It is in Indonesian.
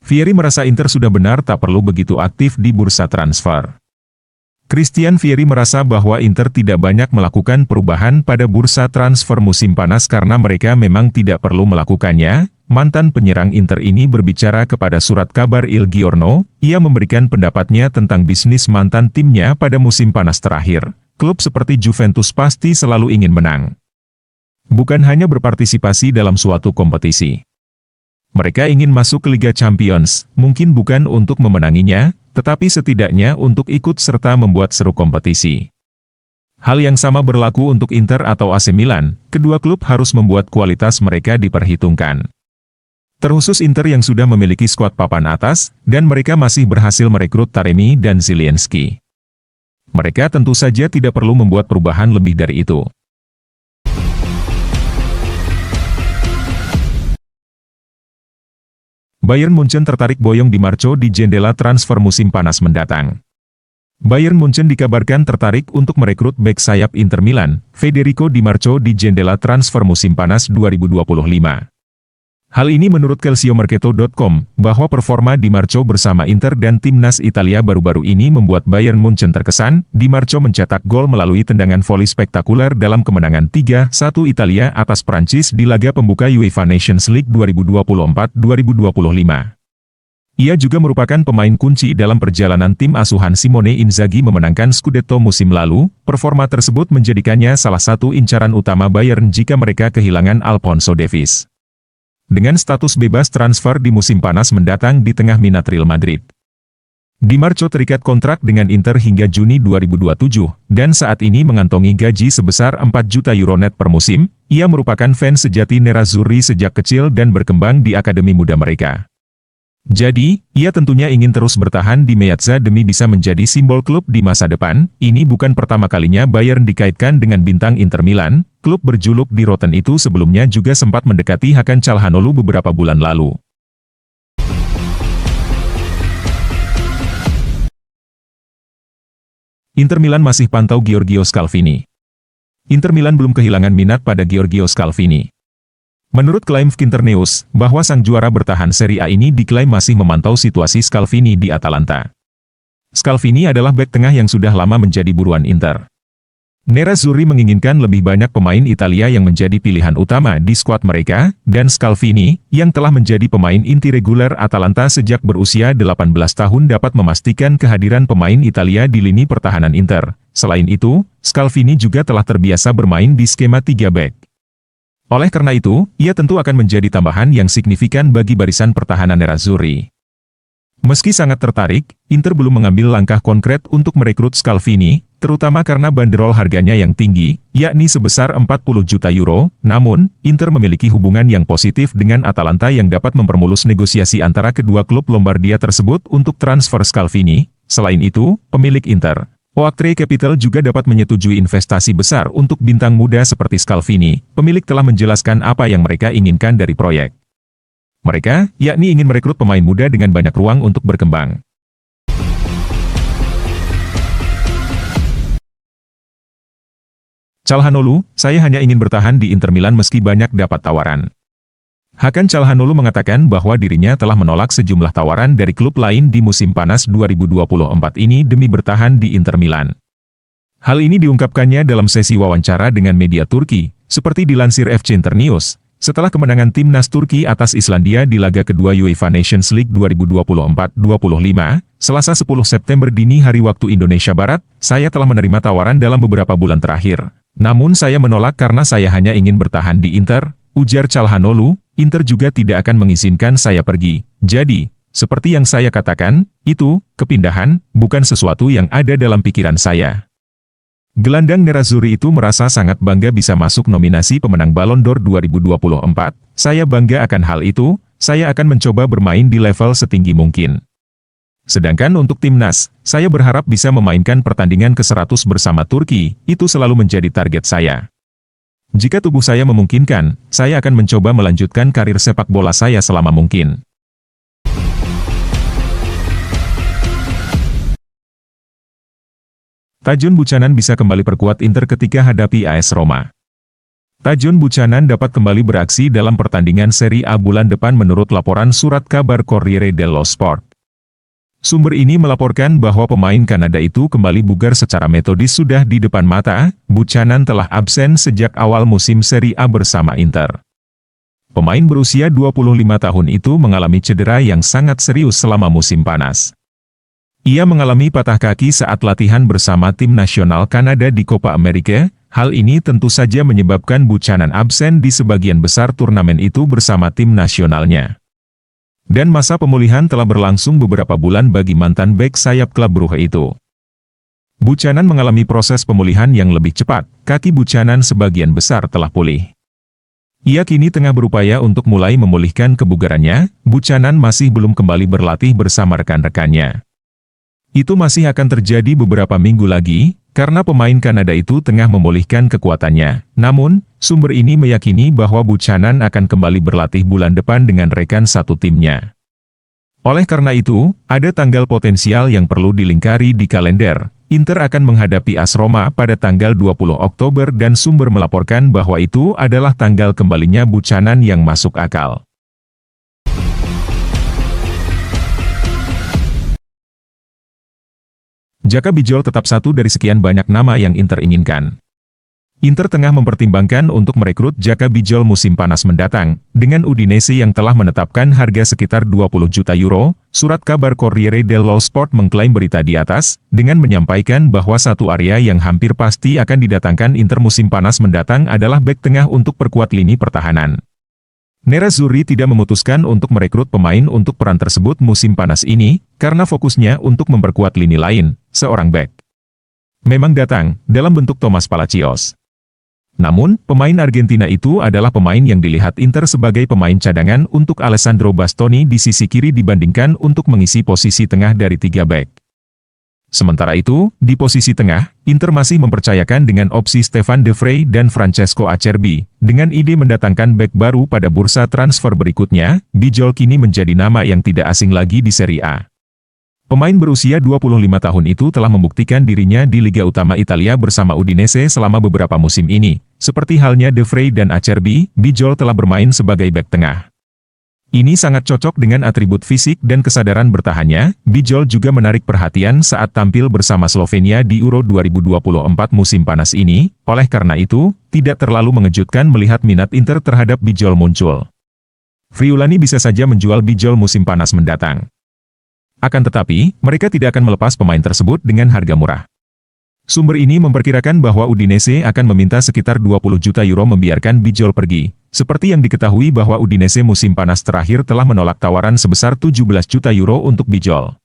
Vieri merasa Inter sudah benar tak perlu begitu aktif di bursa transfer. Christian Vieri merasa bahwa Inter tidak banyak melakukan perubahan pada bursa transfer musim panas karena mereka memang tidak perlu melakukannya. Mantan penyerang Inter ini berbicara kepada surat kabar Il Giorno. Ia memberikan pendapatnya tentang bisnis mantan timnya pada musim panas terakhir. Klub seperti Juventus pasti selalu ingin menang. Bukan hanya berpartisipasi dalam suatu kompetisi. Mereka ingin masuk ke Liga Champions, mungkin bukan untuk memenanginya, tetapi setidaknya untuk ikut serta membuat seru kompetisi. Hal yang sama berlaku untuk Inter atau AC Milan, kedua klub harus membuat kualitas mereka diperhitungkan. Terkhusus Inter yang sudah memiliki skuad papan atas, dan mereka masih berhasil merekrut Taremi dan Zielinski. Mereka tentu saja tidak perlu membuat perubahan lebih dari itu. Bayern Munchen tertarik boyong Di Marco di jendela transfer musim panas mendatang. Bayern Munchen dikabarkan tertarik untuk merekrut bek sayap Inter Milan, Federico Di Marco di jendela transfer musim panas 2025. Hal ini menurut calciomercato.com, bahwa performa Di Marco bersama Inter dan timnas Italia baru-baru ini membuat Bayern Munchen terkesan. Di Marco mencetak gol melalui tendangan voli spektakuler dalam kemenangan 3-1 Italia atas Prancis di laga pembuka UEFA Nations League 2024-2025. Ia juga merupakan pemain kunci dalam perjalanan tim asuhan Simone Inzaghi memenangkan Scudetto musim lalu. Performa tersebut menjadikannya salah satu incaran utama Bayern jika mereka kehilangan Alphonso Davies. Dengan status bebas transfer di musim panas mendatang di tengah minat Real Madrid. Di Marco terikat kontrak dengan Inter hingga Juni 2027, dan saat ini mengantongi gaji sebesar 4 juta euro net per musim. Ia merupakan fans sejati Nerazzurri sejak kecil dan berkembang di akademi muda mereka. Jadi, ia tentunya ingin terus bertahan di Meazza demi bisa menjadi simbol klub di masa depan. Ini bukan pertama kalinya Bayern dikaitkan dengan bintang Inter Milan. Klub berjuluk di Rotten itu sebelumnya juga sempat mendekati Hakan Çalhanoğlu beberapa bulan lalu. Inter Milan masih pantau Giorgio Scalvini. Inter Milan belum kehilangan minat pada Giorgio Scalvini. Menurut klaim Internews, bahwa sang juara bertahan Serie A ini diklaim masih memantau situasi Scalvini di Atalanta. Scalvini adalah bek tengah yang sudah lama menjadi buruan Inter. Nerazzurri menginginkan lebih banyak pemain Italia yang menjadi pilihan utama di skuad mereka, dan Scalvini, yang telah menjadi pemain inti reguler Atalanta sejak berusia 18 tahun dapat memastikan kehadiran pemain Italia di lini pertahanan Inter. Selain itu, Scalvini juga telah terbiasa bermain di skema 3 bek. Oleh karena itu, ia tentu akan menjadi tambahan yang signifikan bagi barisan pertahanan Nerazzurri. Meski sangat tertarik, Inter belum mengambil langkah konkret untuk merekrut Scalvini, terutama karena banderol harganya yang tinggi, yakni sebesar 40 juta euro. Namun, Inter memiliki hubungan yang positif dengan Atalanta yang dapat mempermulus negosiasi antara kedua klub Lombardia tersebut untuk transfer Scalvini. Selain itu, pemilik Inter, Oaktree Capital juga dapat menyetujui investasi besar untuk bintang muda seperti Scalvini. Pemilik telah menjelaskan apa yang mereka inginkan dari proyek. Mereka, yakni ingin merekrut pemain muda dengan banyak ruang untuk berkembang. Çalhanoğlu, saya hanya ingin bertahan di Inter Milan meski banyak dapat tawaran. Hakan Çalhanoğlu mengatakan bahwa dirinya telah menolak sejumlah tawaran dari klub lain di musim panas 2024 ini demi bertahan di Inter Milan. Hal ini diungkapkannya dalam sesi wawancara dengan media Turki, seperti dilansir FC Internews, setelah kemenangan timnas Turki atas Islandia di laga kedua UEFA Nations League 2024-2025, Selasa 10 September dini hari waktu Indonesia Barat. Saya telah menerima tawaran dalam beberapa bulan terakhir. Namun saya menolak karena saya hanya ingin bertahan di Inter, ujar Çalhanoğlu. Inter juga tidak akan mengizinkan saya pergi. Jadi, seperti yang saya katakan, itu, kepindahan, bukan sesuatu yang ada dalam pikiran saya. Gelandang Nerazzurri itu merasa sangat bangga bisa masuk nominasi pemenang Ballon d'Or 2024. Saya bangga akan hal itu, saya akan mencoba bermain di level setinggi mungkin. Sedangkan untuk timnas, saya berharap bisa memainkan pertandingan ke-100 bersama Turki, itu selalu menjadi target saya. Jika tubuh saya memungkinkan, saya akan mencoba melanjutkan karir sepak bola saya selama mungkin. Tajun Buchanan bisa kembali perkuat Inter ketika hadapi AS Roma. Tajon Buchanan dapat kembali beraksi dalam pertandingan Serie A bulan depan menurut laporan surat kabar Corriere dello Sport. Sumber ini melaporkan bahwa pemain Kanada itu kembali bugar secara metodis sudah di depan mata. Buchanan telah absen sejak awal musim Serie A bersama Inter. Pemain berusia 25 tahun itu mengalami cedera yang sangat serius selama musim panas. Ia mengalami patah kaki saat latihan bersama tim nasional Kanada di Copa America. Hal ini tentu saja menyebabkan Buchanan absen di sebagian besar turnamen itu bersama tim nasionalnya. Dan masa pemulihan telah berlangsung beberapa bulan bagi mantan bek sayap klub Brugge itu. Buchanan mengalami proses pemulihan yang lebih cepat, kaki Buchanan sebagian besar telah pulih. Ia kini tengah berupaya untuk mulai memulihkan kebugarannya. Buchanan masih belum kembali berlatih bersama rekan-rekannya. Itu masih akan terjadi beberapa minggu lagi, karena pemain Kanada itu tengah memulihkan kekuatannya. Namun, sumber ini meyakini bahwa Buchanan akan kembali berlatih bulan depan dengan rekan satu timnya. Oleh karena itu, ada tanggal potensial yang perlu dilingkari di kalender. Inter akan menghadapi AS Roma pada tanggal 20 Oktober dan sumber melaporkan bahwa itu adalah tanggal kembalinya Buchanan yang masuk akal. Jaka Bijol tetap satu dari sekian banyak nama yang Inter inginkan. Inter tengah mempertimbangkan untuk merekrut Jaka Bijol musim panas mendatang, dengan Udinese yang telah menetapkan harga sekitar 20 juta euro. Surat kabar Corriere dello Sport mengklaim berita di atas, dengan menyampaikan bahwa satu area yang hampir pasti akan didatangkan Inter musim panas mendatang adalah bek tengah untuk perkuat lini pertahanan. Nerazzurri tidak memutuskan untuk merekrut pemain untuk peran tersebut musim panas ini, karena fokusnya untuk memperkuat lini lain, seorang bek memang datang, dalam bentuk Thomas Palacios. Namun, pemain Argentina itu adalah pemain yang dilihat Inter sebagai pemain cadangan untuk Alessandro Bastoni di sisi kiri dibandingkan untuk mengisi posisi tengah dari 3 bek. Sementara itu, di posisi tengah, Inter masih mempercayakan dengan opsi Stefan De Vrij dan Francesco Acerbi. Dengan ide mendatangkan bek baru pada bursa transfer berikutnya, Bijol kini menjadi nama yang tidak asing lagi di Serie A. Pemain berusia 25 tahun itu telah membuktikan dirinya di Liga Utama Italia bersama Udinese selama beberapa musim ini. Seperti halnya De Vrij dan Acerbi, Bijol telah bermain sebagai bek tengah. Ini sangat cocok dengan atribut fisik dan kesadaran bertahannya. Bijol juga menarik perhatian saat tampil bersama Slovenia di Euro 2024 musim panas ini. Oleh karena itu, tidak terlalu mengejutkan melihat minat Inter terhadap Bijol muncul. Friulani bisa saja menjual Bijol musim panas mendatang. Akan tetapi, mereka tidak akan melepas pemain tersebut dengan harga murah. Sumber ini memperkirakan bahwa Udinese akan meminta sekitar 20 juta euro membiarkan Bijol pergi. Seperti yang diketahui bahwa Udinese musim panas terakhir telah menolak tawaran sebesar 17 juta euro untuk Bijol.